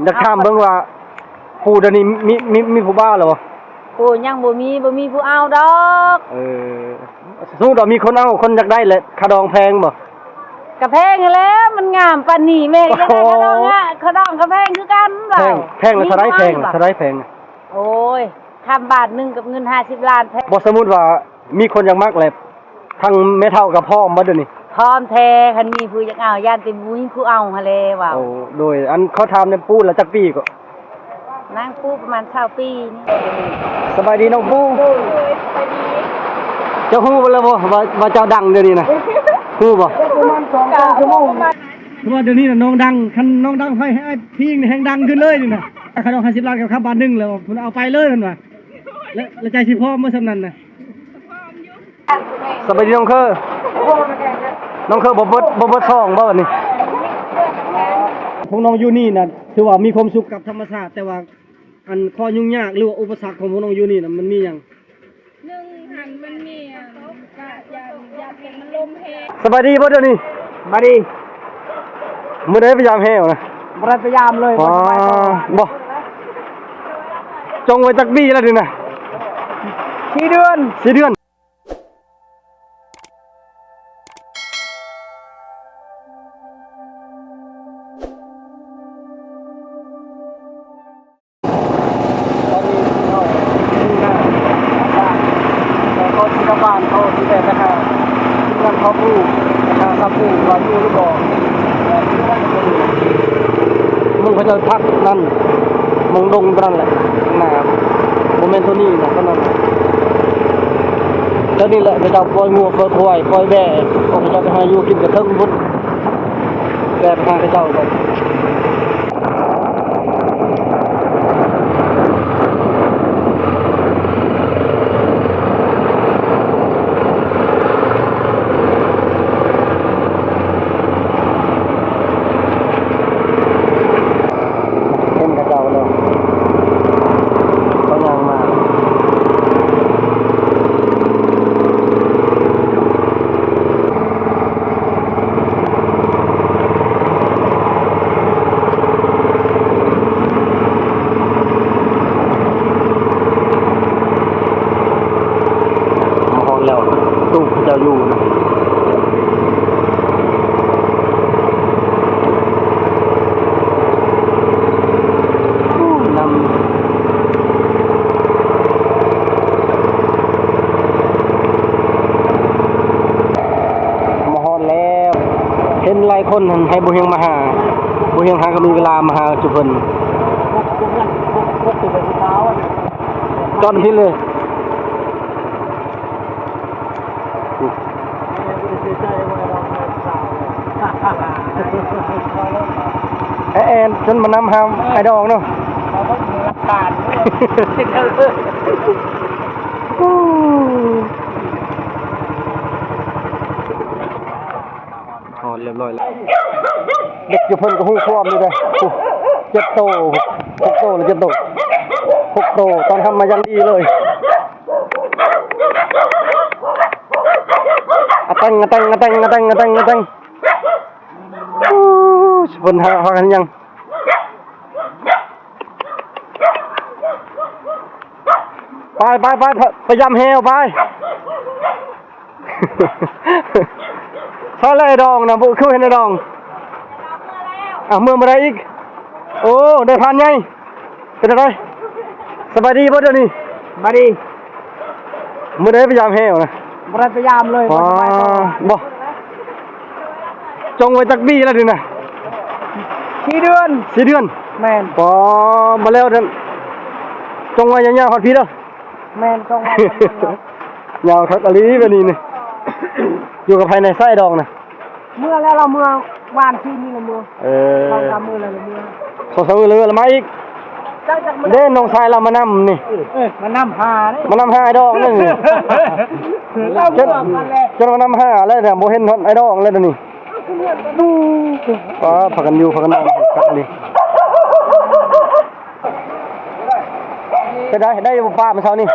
อยากถามเบิ่งว่าผู้เดี๋ยวนี้มีผู้บ้าเหรอผู้ยังบ่มีผู้เอาดอกสมมุติว่ามีคนเอาคนอยากได้แหละค่าดองแพงบ่กระแพงแล้วมันงามปานนี้แม่ก็ได้กระดองอ่ะกระดองกระแพงคือกันล่ะแพงแล้วเท่าไรแพงโอ้ยทำบาทนึงกับเงิน50ล้านแพงบ่สมมุติว่ามีคนอยากมักแหละทั้งแม่เฒ่ากับพ่อบ่เดี๋ยวนี้พร้อมแท้คันมีผู้อยากเอาย่านติบุญผู้เอาหั่นแหละว่าโอ้โดยอันเขาถามในปูแล้วจักปีก็นางปูประมาณ20ปีนี่สบายดีน้องปูสบายดีเจ้าฮู้บ่ล่ะบ่ว่าเจ้าดังเดี๋ยวนี้นะฮู้บ่ประมาณ2-3ชั่วโมงเพราะว่าเดี๋ยวนี้น่ะน้องดังคันน้องดังให้พี่แห่งดังขึ้นเลยนี่น่ะค่าดอก50ล้านกับค่าบาทนึงแล้วเพิ่นเอาไปเลยเพิ่นว่าแล้วใจสิพร้อมบ่ซำนั้นน่ะสบายดีน้องเคอบ่เบิดซองบ่บัดนี้พวกน้องอยู่นี่น่ะถือว่ามีความสุขกับธรรมชาติแต่ว่าอันข้อยุ่งยากหรือว่าอุปสรรคของพวกน้องอยู่นี่น่ะมันมีหยัง1หันมันมีกะยานเป็นมันลมแฮงสบายดีบ่เดี๋ยวนี้สบายดีมื้อใดพยายามแฮวนะบ่ได้พยายามเลยบ่จงไว้จักบี้แล้วดิน่ะ4 เดือน4 เดือนบ้านเขาที่แต่ราคาที่นั่นเขาพูดราคาซับพูดว่าอยู่หรือบอกมึงเขาจะพักนั่นมึงดงนั่นแหละหนาโมเมนต์นี้นะก็นั่นแล้วนี่แหละเราปล่อยงัวปล่อยควายปล่อยแบะเขาจะไปหาอยู่กินกระเทิงบุญแบะทางกระเจ้าเลยตู้เจ้าอยู่นะนำมาฮอดแล้วเห็นหลายคนให้บุเฮงมาหาบุเฮงหาก็มีเวลามาหาจุเพิ่นจอนพี่เลยแอนจนมานำหามไอ้ดองเนาะอ๋อเรียบร้อยแล้วเด็กอยู่เพิ่นก็หู้ความอยู่เลย7 โต 6 โตหรือ7 โต 6 โตตอนทำมายังดีเลยตั้งบนทางกันยังไปพยายามเฮวไปใช่เลยดองนะบุคือเห็นดองเมื่อไรอีกโอ้ได้ผ่านไงเป็นอะไรสบายดีป่ะเดี๋ยวนี้สบายดีเมื่อไรพยายามเฮวนะบ่ได้พยายามเลยบ่จงไว้จักบี้แล้วดินะ4 เดือนแม่นบ่มาแล้วท่านจงไว้ยาวๆฮอดพี่เด้อแม่นจงไว้ยาวทักอลีแบบนี้นี่อยู่กับภายในไส้ดองนะเมื่อแล้วเราเมื่อวานที่นี่ละเมื่อเราทำมืออะไรละเมื่อ2-3 มื้อแล้วมาอีกเด้น้องชายเรามานำนี่มานำหาเด้มานำหาไอ้ดองนึงจนมานำหาแล้วเนี่ยบ่เห็นไอ้ดองเลยเดี๋ยวนี้พากันอยู่พากันนอนครับนี่จะได้บ่ปลาเมื่อเช้านี่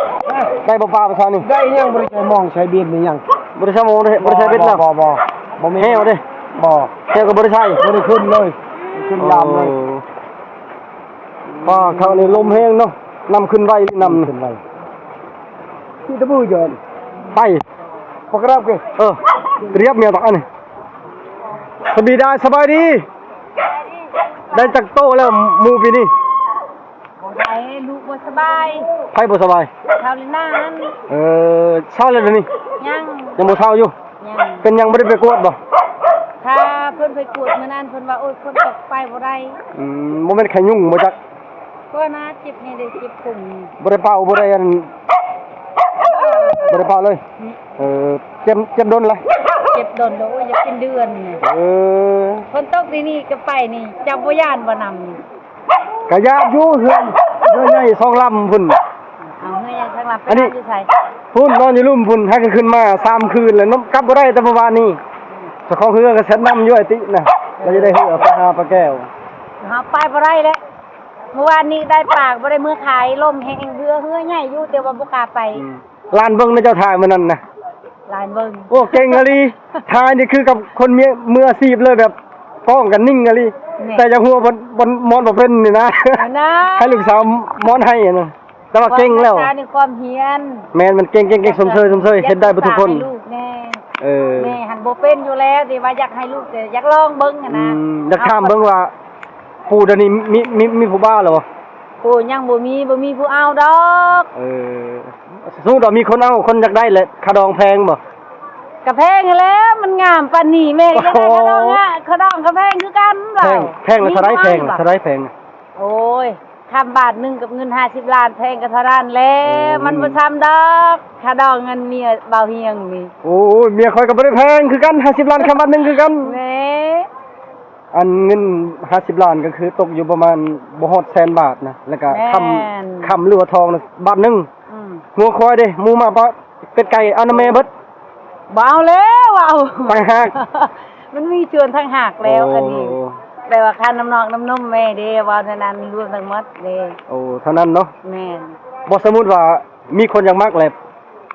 ได้บ่ปลาเมื่อเช้านี่ได้ยังบ่ได้มองใช้เบ็ดนี่ยังบ่ได้ใช้มองบ่ได้ใช้เบ็ดแล้วบ่มีแห้วเด้บ่แห้วก็บ่ได้ใช้บ่ได้ขึ้นเลยขึ้นยามเลย ว่าเขานี่ลมแห้งเนาะนำขึ้นไว้นำขึ้นไว้ที่ตะบูเยินไปปกรับเกเรียบเมียต่ออันนี้สบายดีได้จักโตแล้วมูปีนี้ ไอ้ลูกบ่สบาย ไผบ่สบาย เท่าเลยนั่น เช้าแล้วเดี๋ยวนี้ ยัง ยังบ่เช้าอยู่ ยัง เป็นยังบ่ได้ไปกวดบ่ ถ้าเพิ่นไปกวดมื้อนั้นเพิ่นว่าโอ๊ยฝนตกไปบ่ได้ บ่แม่นไข้ยุ่งบ่จัก ก็นะเจ็บนี่ได้เจ็บปุ่ม บ่ได้เป่าบ่ได้อันบ่ได้เป่าเลยเจ็บโดนเลย เจ็บโดนโอ้ยอยากเป็นเดือนนี่ฝนตกนี่ก็ไปนี่จับบ่ย่านบ่นำนี่ กะยาบอยู่เฮือนใหญ่2ลำพุ่น เอาเฮ้ยทางหลับไปนอนอยู่ไส พุ่นนอนอยู่ลุ่มพุ่นให้ขึ้นมา3คืนแล้วน้ำกลับบ่ได้แต่เมื่อวานนี้เจ้าของเฮือก็เซ็นน้ำอยู่ไอ้ติน่ะเราจะได้เฮือไปหาปลาแก้ว เฮาไปบ่ได้แล้วเมื่อวานนี้ได้ปากบ่ได้มื้อขายลมแห้งเหือใหญ่อยู่แต่ว่าบ่กล้าไป ลานเบิ่งในเจ้าถ่ายมื้อนั้นน่ะ ลานเบิ่ง โอ้เก่งอะลีถ่ายนี่คือกับคนมืออาชีพเลยแบบกล้องกันนิ่งอะลีแต่อย่าหัวบนมอนบ่เป็นนี่นะ นะ ให้ลูกสาวมอนให้น่ะแต่ว่าเก่งแล้ว ความในความเฮียน แม่นมันเก่งสมเชยเฮ็ดได้บ่ทุกคน อยากให้ลูกแน่ แม่ หันบ่เป็นอยู่แล้วแต่ว่าอยากให้ลูกแต่อยากลองเบิ่งอะนะ อยากถามเบิ่งว่าปู่เดี๋ยวนี้มีผู้บ้าแล้วบ่ โอ้ยังบ่มีผู้เอาดอก สมมุติว่ามีคนเอาคนอยากได้แหละค่าดองแพงบ่ กระแพงแล้วมันงามปานนี้แม่ก็ได้ขะดองอ่ะขะดองกระแพงคือกันล่ะ แพงแล้วเท่าไรแพงน่ะ โอ้ยคำบาทหนึงกับเงิน50ล้านแพงก็เท่านั้นแล้วมันบ่ซ้ำดอกขะดองเงินเมียเบาเฮียงนี่ โอ้ยเมียข่อยก็บ่ได้แพงคือกัน50ล้านคำบาทนึงคือกัน แม่ อันเงิน50ล้านก็คือตกอยู่ประมาณบ่ฮอดแสนบาทนะแล้วก็คำหรือว่าทองน่ะบาทนึงงัวควายเด้หมูหมาปลาเป็ดไก่เอาน้ำแม่เบิด บ่เอาแล้วเอา ต่างหาก มันมีชวนทางหากแล้วอันนี้แปลว่าค่าน้ำนองน้ำนมแม่เด้ว่าเท่านั้นรวมทั้งหมดเด้ โอ้เท่านั้นเนาะ แม่น บ่สมมุติว่ามีคนอยากมักแหละ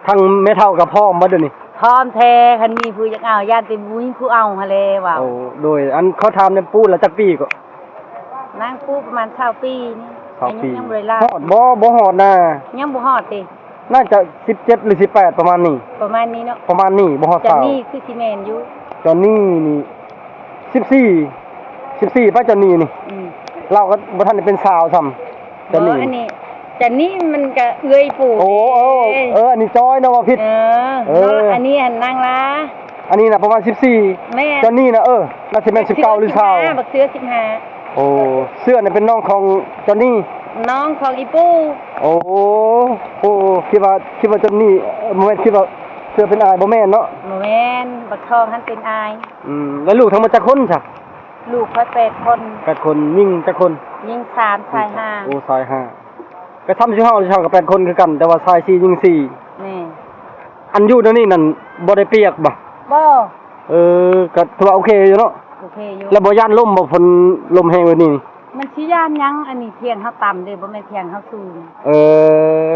ทั้งแม่เฒ่ากับพ่อมาเดี๋ยวนี้ พร้อมแท้คันมีผู้อยากเอาญาติบุญผู้เอาหั่นแหละว่า โอ้โดยอันเขาถามในปูละจักปีก็ นางปูประมาณ20ปีนี่อายุยังบ่ได้ลา ฮอดบ่ฮอดนะ ยังบ่ฮอดติ น่าจะ17หรือ18ประมาณนี้ ประมาณนี้เนาะ ประมาณนี้บ่ฮอด จะ สาว นี่คือสิแม่นอยู่ จอนนี่นี่14ป้าจอนนี่นี่ อืม เราก็บ่ทันได้เป็นสาวซ้ำจอนนี่ อันนี้จะนี่มันก็เอื้อยปู่ โอ้อันนี้จอยเนาะว่าผิด อันนี้อันนางลา อันนี้น่ะประมาณ14 แม่ จอนนี่น่ะน่าจะเป็น19หรือ20 บักเสือ โอ้เสื้อน่ะเป็นน้องของจอนนี่ 15น้องของอีปู่ โอ้คิดว่าจอนนี่บ่แม่นคิดว่าเสื้อเป็นอายบ่แม่นเนาะ บ่แม่นบักทองหันเป็นอาย แล้วลูกทั้งหมดจักคนจ้ะ ลูกค่อย8คน 8คนยิ่งจักคน ยิง3ชาย โอ้ชาย5ก็ทำสิเฮากับ8คนคือกัน แต่ว่าชาย4ยิ่ง4 5นี่ อันอยู่เดี๋ยวนี้นั่นบ่ได้เปียกบ่ บ่ ก็ถือว่าโอเคอยู่เนาะ โอเคอยู่ แล้วบ่ย่านลมบ่ฝนลมแห้งแบบนี้นี่ มันสิย่านหยังอันนี้เที่ยงเฮาต่ำเด้บ่แม่นเที่ยงเฮาสูง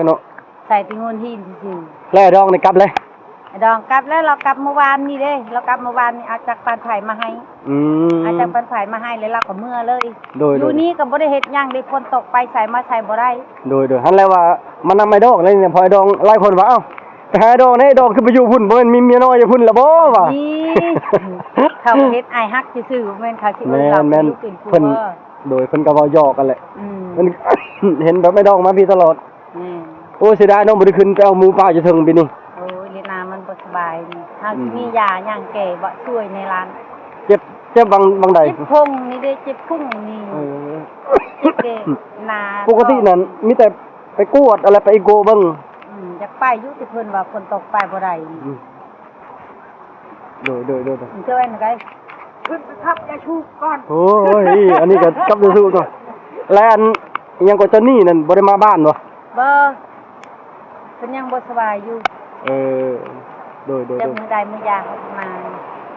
เนาะ ใส่ติงนหินซื่อ แล้วไอ้ดองนี่กลับเลย ๆไอ้ดองกลับแล้วเรากลับเมื่อวานนี่เด้เรากลับเมื่อวานนี่เอาจากปานไผ่มาให้เอาจากปานไผ่มาให้แล้วเราก็เมื่อเลย โดย อยู่นี่ก็บ่ได้เฮ็ดหยังได้ฝนตกไปใส่มาใส่บ่ได้ โดยหันแล้วว่ามันนำไอ้ดองเลยเนี่ยพอไอ้ดองหลายคนว่าเอ้าไปหาไอ้ดองนี่ไอ้ดองคือไปอยู่พุ่นบ่แม่นมีเมียน้อยอยู่พุ่นล่ะบ่วะ นี่เขาเฮ็ดอ้ายฮักซื่อๆบ่แม่นเขาสิเอิ้นเรา แม่น อยู่เป็นผัว เพิ่นโดยเพิ่นก็เว้าหยอกกันแหละ มัน เห็นแบบไอ้ดองมาพี่ตลอด นี่ โอ้เสียดายน้องบ่ได้ขึ้นไปเอาหมูป่าอยู่เทิงปีนี้ โอ้ยลีนามันบ่สบายนี่เฮาสิมียาหยังแก่บ่ช่วยในร้าน เจ็บบางใด เจ็บพุงนี่เด้เจ็บพุงนี่ เออ เจ็บเด้นา ปกตินั้นมีแต่ไปกวดอะไรไปอีโกเบิ่ง อยากไปอยู่ที่เพิ่นว่าฝนตกไปบ่ได้ โดย เจ้าไอ้นไกขึ้นไปทับยาชูก่อน โอ้ยอันนี้ก็กลับสู้ๆก่อนแล้วอันอิหยังก็เจ้านี่นั่นบ่ได้มาบ้านบ่ บ่เพิ่นยังบ่สบายอยู่ โดย แต่มื้อใดมื้อยาเขามา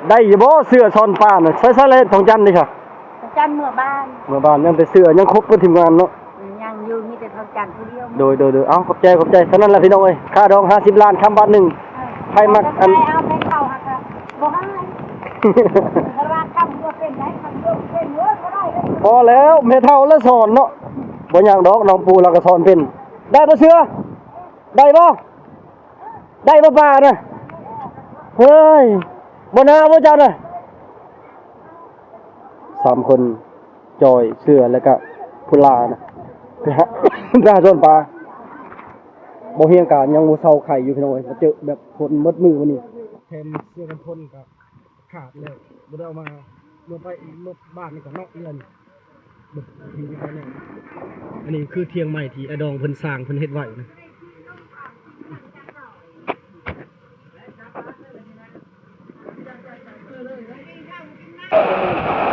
ได้อยู่บ่เสื้อซ่อนป้าน่ะใส่ๆเลยทองจันทร์นี่ค่ะ จันเมื่อบ้าน เมื่อบ้านยังแต่เสื้อยังครบกับทีมงานเนาะ ยังอยู่มีแต่ทองจันทร์ผู้เดียว โดยเอ้าขอบใจเท่านั้นแหละพี่น้องเอ้ยค่าดอง50ล้านคำบาทหนึงใครมักอัน เอาไปเข้าหาค่ะบ่ให้เพราะว่าคำบ่เป็นได้คำบ่เป็นเด้อบ่ได้เลย พอแล้วแม่เฒ่าแล้วสอนเนาะ บ่ยากดอกน้องปูเราก็สอนเป็นได้บ่เสือได้บ่ป่าน่ะเฮ้ยบ่นาบ่เจ้าน่ะ3คนจอยเสือแล้วก็พุลานะไปหาสอนปลาบ่เฮียงกันยังบ่เซาไข่อยู่พี่น้องเอ้ยมาเจอแบบฝนหมดมือวันนี้แถมเสื้อกันฝนก็ขาดแล้วบ่ได้เอามาเมื่อไปเมื่อบ้านนี่ก็นอกเรือนเบิดทีที่เขาเนี่ยอันนี้คือเทียงใหม่ที่อดองเพิ่นสร้างเพิ่นเฮ็ดไว้นะ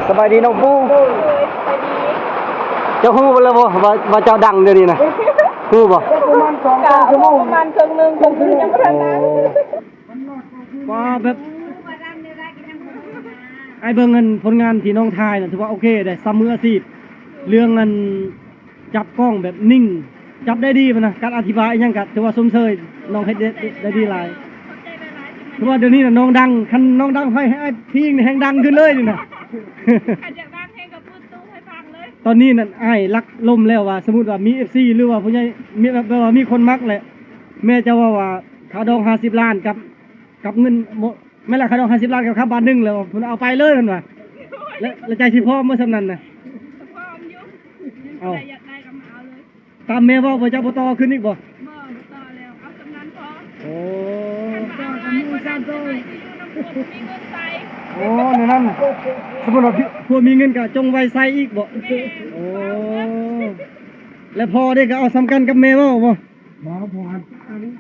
สบายดีน้องปูเจ้าฮู้บ่แล้วบ่ว่าเจ้าดังเดี๋ยวนี้นะฮู้บ่ประมาณครึ่งนึงยังบ่ทันได้ ว่าแบบไอ้เบิ่งเงินผลงานที่น้องทายน่ะถือว่าโอเคได้ซ้ำมืออาชีพเรื่องเงินจับกล้องแบบนิ่งจับได้ดีป่ะนะการอธิบายอิหยังก็ถือว่าสมเชยน้องเฮ็ดได้ดีหลายถือว่าเดี๋ยวนี้น่ะน้องดังคันน้องดังให้ไอ้พี่นี่แฮงดังขึ้นเลยนี่น่ะ อาจจะดังเพลงกับปืนตู้ให้ฟังเลย ตอนนี้นั่นอ้ายรักล่มแล้วว่าสมมุติว่ามี FC หรือว่าผู้ใหญ่มีแบบว่ามีคนมักแหละแม่จะว่าค่าดอง50ล้านกับเงินแม่ละค่าดอง50ล้านกับค่าบาทนึงแล้วเพิ่นเอาไปเลยนั่นว่าแล้วใจสิพร้อมบ่ซำนั้นน่ะ พร้อมอยู่ เอา แต่อยากได้ก็มาเอาเลย ตามแม่เว้าบ่จะบ่ต่อขึ้นอีกบ่ บ่ต่อแล้วเอากำนันพอ โอ้ ต่อกับมูซ่าโตมีเงินใส่ โอ้นั่นสมมุติว่าพวกมีเงินก็จงไว้ใส่อีกบ่โอ้แล้วพอได้ก็เอาสำคัญกับแม่เว้าบ่บ่พอ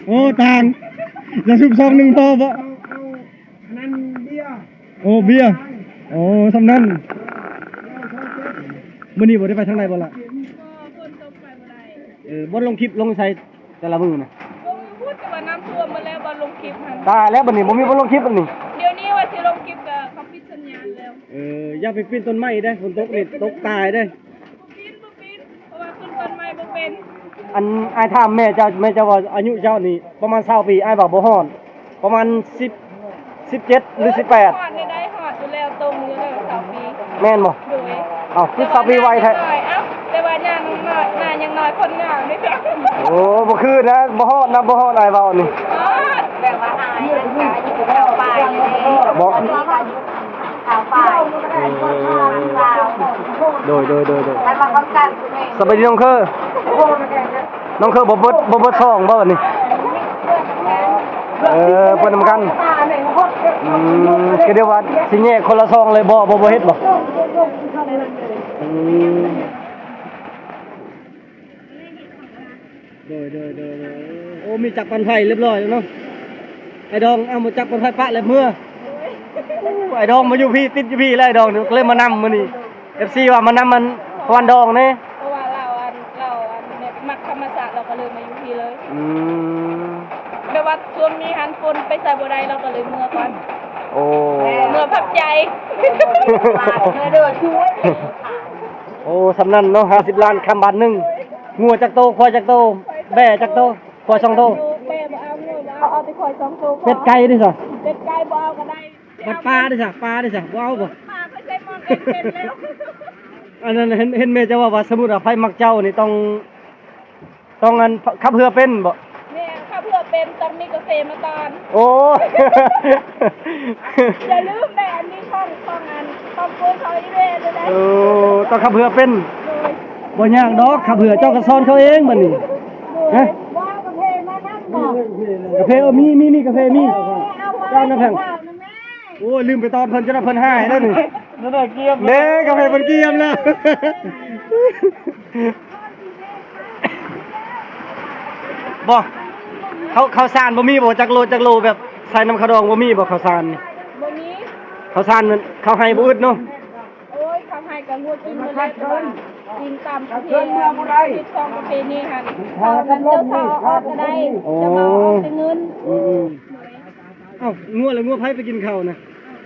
โอ้ต่างจะซุบซองหนึงพอบ่นั่นเบียร์โอ้เบียร์โอ้สำนั้นมื้อนี้บ่ได้ไปทางใดบ่ล่ะ ก็คนตกไปบ่ได้ บ่ลงคลิปลงใส่แต่ละมื้อน่ะ ลงพูดกับว่าน้ำท่วมมาแล้วบ่ลงคลิปหั่น ตายแล้วบัดนี้บ่มีบ่ลงคลิปบัดนี้ เดี๋ยวนี้ว่าสิลงคลิปกับเขาปิดสัญญาณแล้ว อย่าไปปีนต้นไม้ได้ฝนตกนี่ตกตายได้ บ่ปีนเพราะว่าขึ้นต้นไม้บ่เป็น อันอ้ายถามแม่เจ้าว่าอายุเจ้านี่ประมาณ20ปีอ้ายว่าบ่ฮอดประมาณ10 17หรือ18 ฮอดได้ฮอดอยู่แล้วตรงอยู่แล้ว2ปี แม่นบ่ โดย เอ้าคือ20ปีไวแท้ เอ้าแต่ว่าย่างน้อยหน้ายังน้อยคนงามนี่จ้ะ โอ้บ่คือนะบ่ฮอดนะบ่ฮอดอ้ายเว้านี่ แบบว่าอายมันก็อยู่แถวปลายอยู่นี่ บ่ แถวปลาย โดย แล้วมาคำกันคุณแม่ สบายดีน้องเคอน้องเคอบ่เบิดช่องบ่บัดนี้เพิ่นนำกันก็เดี๋ยวว่าสิแยกคนละซองเลยบ่เฮ็ดบ่โดยโอ้มีจักรปันไฟเรียบร้อยแล้วเนาะไอ้ดองเอามาจักรปันไฟปะแล้วเมื่อไอ้ดองมาอยู่พี่ติดอยู่พี่แล้วไอ้ดองก็เลยมานำมื้อนี้ FC ว่ามานำมันวันดองนี่ เพราะว่าเราเนี่ยมักธรรมศาสตร์เราก็เลยมาอยู่ที่เลยแบบว่าช่วงนี้หันฝนไปใส่บ่ได้เราก็เลยเมื่อก่อน โอ้ เมื่อพักใจ เด้อช่วย โอ้สำนันเนาะ50ล้านคำบาทหนึงงัวจักโตควายจักโตแบ่จักโตควาย2โต แม่บ่เอาเงินเอาไปคอย2โต เป็ดไก่ดิซะ เป็ดไก่บ่เอาก็ได้ บัดปลาดิซะบ่เอาบ่ มาไปใส่มองเป็นแล้ว อันนั้นเห็นแม่จะว่าสมมุติว่าไผมักเจ้านี่ต้องอันขับเรือเป็นบ่ แม่ถ้าเพื่อเป็นต้องมีกาแฟมาตอน โอ้ อย่าลืมแต่อันนี้ช่องอันช่องโกนเขาอีเวนเลยนะ โอ้ต้องขับเรือเป็นบ่ยากดอกขับเรือเจ้าก็สอนเขาเองบัดนี้ฮะ ว่ากาแฟมานั่งบอก กาแฟมีกาแฟมีเจ้าน้ำแข็งโอ้ยลืมไปตอนเพิ่นจะได้เพิ่นให้แล้วนี่นั่นน่ะเกียมเด้กาแฟเพิ่นเกียมแล้วบ่ข้าวสารบ่มีบ่จักโลแบบใส่น้ำข้าวดองบ่มีบ่ข้าวสารนี่ บ่มี ข้าวสารมันข้าวให้บ่อึดเนาะ โอ้ยทำให้กับงูกินมาได้ก่อนกินตามประเพณีที่ช่องประเพณีค่ะตอนนั้นเจ้าสาวออกก็ได้จะมาออกแต่เงิน เอ้างัวแล้วงัวไผไปกินข้าวนะ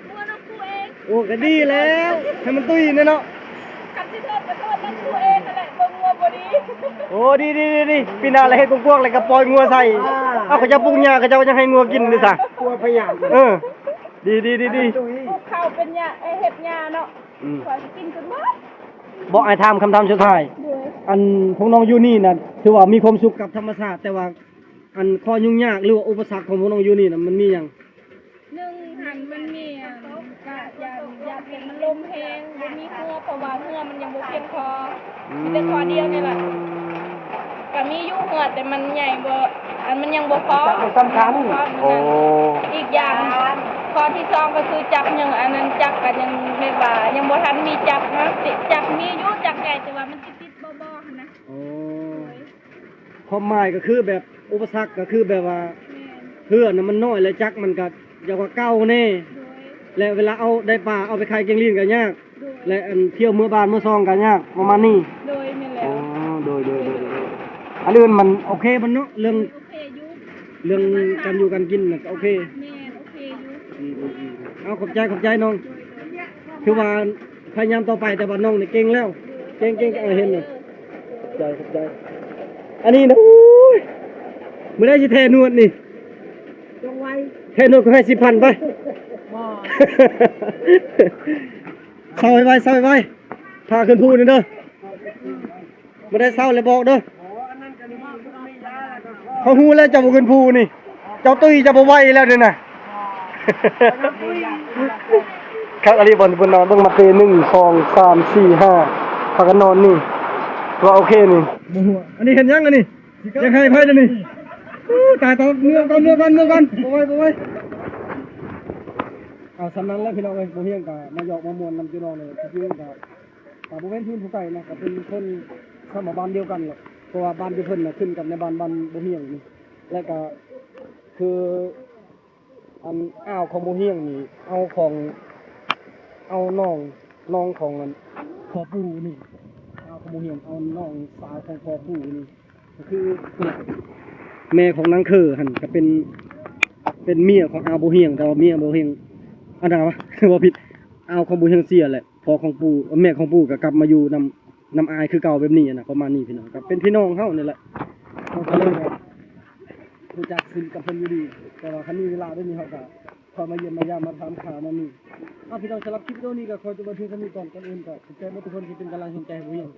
ตัวน้องกูเอง โอ้ก็ดีแล้วให้มันตุ้ยเนาะ คันที่เธอไปโทษน้องกูเองนั่นแหละบ่งัวบ่ดี โอ้ดีปีหน้าแล้วเฮ็ดกวางๆแล้วก็ปล่อยงัวใส่เอาเขาจะปรุงหญ้าเขาจะให้งัวกินดิซะกลัวพยานดี พวกเขาเป็นหญ้าเฮ็ดหญ้าเนาะขอสิกินจนหมด บอกไอ้ถามคำถามสุดท้าย โดย อันพวกน้องอยู่นี่น่ะถือว่ามีความสุขกับธรรมชาติแต่ว่าอันข้อยุ่งยากหรือว่าอุปสรรคของพวกน้องอยู่นี่น่ะมันมีหยัง หนึ่งหันมันมีก็อย่าเป็นมันลมแห้งบ่มีเหือเพราะว่าเหือมันยังบ่เพียงพอมีแต่ข้อเดียวนี่แหละก็มีอยู่เหือแต่มันใหญ่บ่อันมันยังบ่พอสำคัญอีกอย่างข้อที่สองก็คือจักยังอันนั้นจักก็ยังไม่ว่ายังบ่ทันมีจักนะจักมีอยู่จักใหญ่แต่ว่ามันติดๆบ่ๆหั่นนะ ความหมายก็คือแบบอุปสรรคก็คือแบบว่า แม่น เพื่อนน่ะมันน้อยและจักมันก็อยากว่าเก่าแน่ โดย และเวลาเอาได้ปลาเอาไปขายเกงลีนก็ยาก โดย และอันเที่ยวเมื่อบ้านเมื่อซองก็ยากประมาณนี้ โดยแม่น อ๋ แล้ อ ว โดยอันอื่นมันโอเคมันเนาะเรื่อง โอเคอยู่ เรื่องการอยู่การกินน่ะก็โอเค แม่นโอเคอยู่ เอาขอบใจน้องคือว่าพยายามต่อไปแต่ว่าน้องนี่เก่งแล้วเก่งเห็นเลยขอบใจอันนี้นะอุ้ยไม่ได้สิเทนวดนี่จงไว้เทนวดก็ให้10,000ไปเศร้าไว้พาขึ้นพูนี่เด้อไม่ได้เศร้าเลยบอกเด้อเขาฮู้แล้วเจ้าบ่ขึ้นพูนี่เจ้าตุ้ยเจ้าบ่ไหวแล้วนี่น่ะ ครับอันนี้บนนอนต้องมาเตะ1 2 3 4 5พากันนอนนี่ว่าโอเคนี่อันนี้เห็นยังอันนี้ยังให้ไพ่เลยนี่ตายเมื่อกันบ่ไว้เอาสำนั้นแล้วพี่น้องเอ้ยบ่เฮียงก็มาหยอกมามวนนำพี่น้องเลยพี่น้องก็บ่เป็นทุนผู้ไก่นะก็เป็นคนเข้ามาบ้านเดียวกันแหละเพราะว่าบ้านอยู่เพิ่นน่ะขึ้นกับในบ้านบ่เฮียงนี่แล้วก็คืออันอ้าวของบ่เฮียงนี่เอาน้องของมันพ่อปู่นี่เอาขโมยเหี่ยมเอาน้องสาวของพ่อปู่นี่ก็คือแม่ของนางเคอหั่นก็เป็นเมียของอาโบเฮียงแต่ว่าเมียโบเฮียงอันนั้นวะ ว่าผิดเอาของโบเฮียงเสียแหละพ่อของปู่แม่ของปู่ก็กลับมาอยู่นำอายคือเก่าแบบนี้น่ะประมาณนี้พี่น้องก็เป็นพี่น้องเฮานี่แหละเฮาก็เลยแบบรู้จักซึ่งกับเพิ่นอยู่ดีแต่ว่าคันมีเวลาได้นี่เฮาก็พอมาเยี่ยมมายามมาถามข่าวมานี่พี่น้องสำหรับคลิปวิดีโอนี้ก็ขอจบมาเพียงเท่านี้ก่อนอื่นก็ขอบใจทุกคนที่เป็นกำลังใจให้ผมอย่าง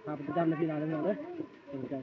พาไปประจำในพี่น้องเด้อขอบใจ